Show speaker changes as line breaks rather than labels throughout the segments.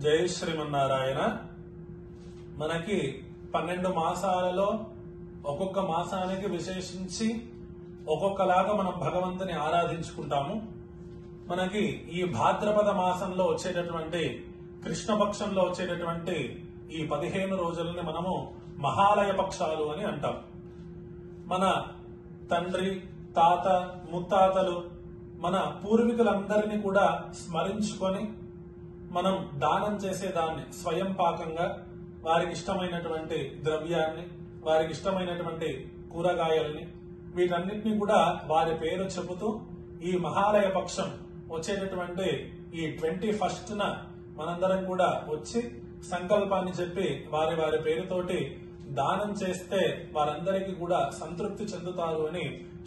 జై శ్రీమన్నారాయణ. మనకి 12 మాసాలలో ఒక్కొక్క మాసానికి విశేషించి ఒక్కొక్కలాగా మనం భగవంతుని ఆరాధించుకుంటాము. మనకి ఈ భాద్రపద మాసంలో వచ్చేటటువంటి కృష్ణపక్షంలో వచ్చేటటువంటి ఈ 15 రోజులని మనము మహాలయ పక్షాలు అని అంటాం. మన తండ్రి, తాత, ముత్తాతలు, మన పూర్వీకులందరినీ కూడా స్మరించుకొని మనం దానం చేసేదాన్ని స్వయం పాకంగా వారికి ఇష్టమైనటువంటి ద్రవ్యాన్ని, వారికి ఇష్టమైనటువంటి కూరగాయల్ని, వీటన్నిటినీ కూడా వారి పేరు చెబుతూ ఈ మహాలయ పక్షం వచ్చేటటువంటి ఈ 21న మనందరం కూడా వచ్చి సంకల్పాన్ని చెప్పి వారి వారి పేరుతోటి దానం చేస్తే వారందరికీ కూడా సంతృప్తి చెందుతారు అని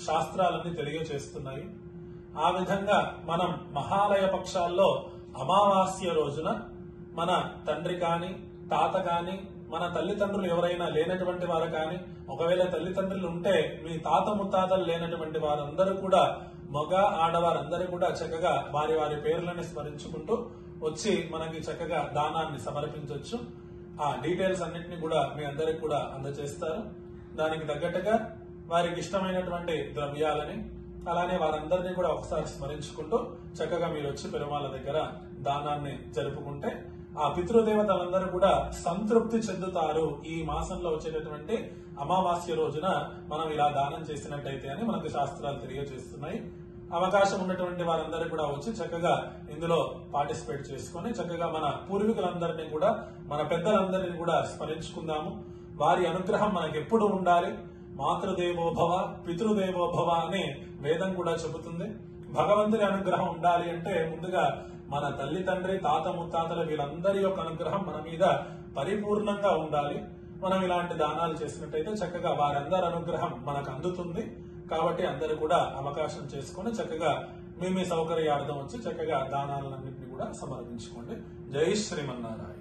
శాస్త్రాలన్నీ తెలియజేస్తున్నాయి. ఆ విధంగా మనం మహాలయ పక్షాల్లో అమావాస్య రోజున మన తండ్రి కాని, తాత కాని, మన తల్లిదండ్రులు ఎవరైనా లేనటువంటి వారు కాని, ఒకవేళ తల్లిదండ్రులు ఉంటే మీ తాత ముత్తాతలు లేనటువంటి వారందరూ కూడా, మగ ఆడవారందరూ కూడా చక్కగా వారి వారి పేర్లని స్మరించుకుంటూ వచ్చి మనకి చక్కగా దానాన్ని సమర్పించవచ్చు. ఆ డీటెయిల్స్ అన్నింటినీ కూడా మీ అందరికి కూడా అందజేస్తారు. దానికి తగ్గట్టుగా వారికి ఇష్టమైనటువంటి ద్రవ్యాలని, అలానే వారందరినీ కూడా ఒకసారి స్మరించుకుంటూ చక్కగా మీరు వచ్చి పెరుమాళ్ళ దగ్గర దానాన్ని జరుపుకుంటే ఆ పితృదేవతలందరూ కూడా సంతృప్తి చెందుతారు. ఈ మాసంలో వచ్చేటటువంటి అమావాస్య రోజున మనం ఇలా దానం చేసినట్టయితే అని మనకు శాస్త్రాలు తెలియజేస్తున్నాయి. అవకాశం ఉన్నటువంటి వారందరూ కూడా వచ్చి చక్కగా ఇందులో పార్టిసిపేట్ చేసుకుని చక్కగా మన పూర్వీకులందరినీ కూడా, మన పెద్దలందరినీ కూడా స్మరించుకుందాము. వారి అనుగ్రహం మనకు ఎప్పుడు ఉండాలి. మాతృదేవోభవ, పితృదేవోభవ అని వేదం కూడా చెబుతుంది. భగవంతుని అనుగ్రహం ఉండాలి అంటే ముందుగా మన తల్లి, తండ్రి, తాత, ముత్తాతల వీళ్ళందరి యొక్క అనుగ్రహం మన మీద పరిపూర్ణంగా ఉండాలి. మనం ఇలాంటి దానాలు చేసినట్టయితే చక్కగా వారందరి అనుగ్రహం మనకు అందుతుంది. కాబట్టి అందరూ కూడా అవకాశం చేసుకుని చక్కగా మీ సౌకర్యార్థం వచ్చి చక్కగా దానాలన్నింటినీ కూడా సమర్పించుకోండి. జై శ్రీమన్నారాయణ.